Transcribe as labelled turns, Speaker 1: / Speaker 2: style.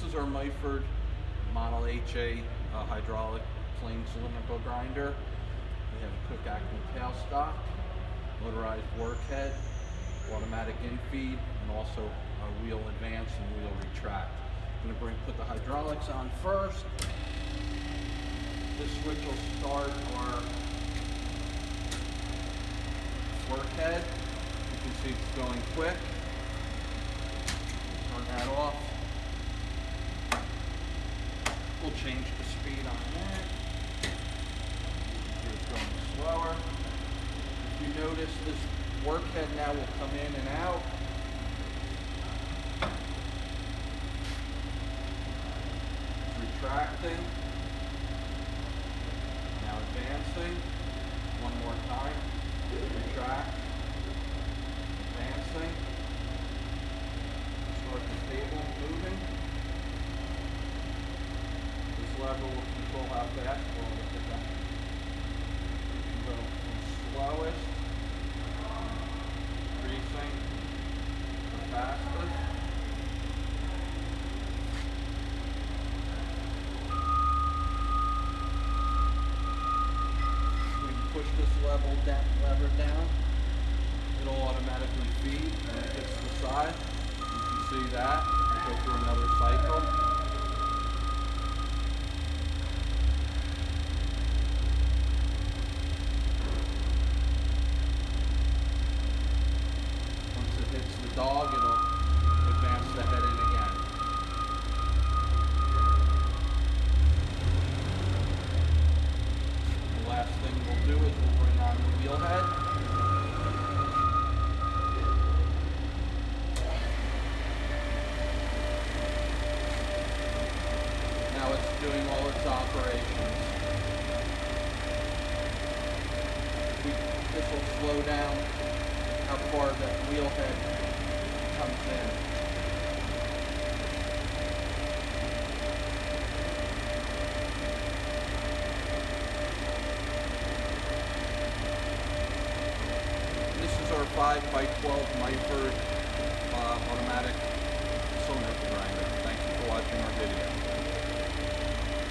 Speaker 1: is our Myford Model HA hydraulic plain cylindrical grinder. We have a quick acting tailstock, motorized workhead, automatic infeed, and also a wheel advance and wheel retract. I'm going to put the hydraulics on first. This switch will start our workhead. You can see it's going quick. Turn that off. We'll change the speed on that. It's going slower. If you notice, this workhead now will come in and out. It's retracting. Now advancing. One more time. Retract. Advancing. Start the table moving. This lever will control how fast we'll look at that. You can go from slowest, increasing, to fastest. We can push this lever down. It'll automatically feed when it hits the side. You can see that. Go through another cycle. Hits the dog, it'll advance the head in again. The last thing we'll do is we'll bring on the wheel head. Now it's doing all its operations. This will slow down how far the wheel head comes in. This is our 5x12 Myford automatic cylinder grinder. Thank you for watching our video.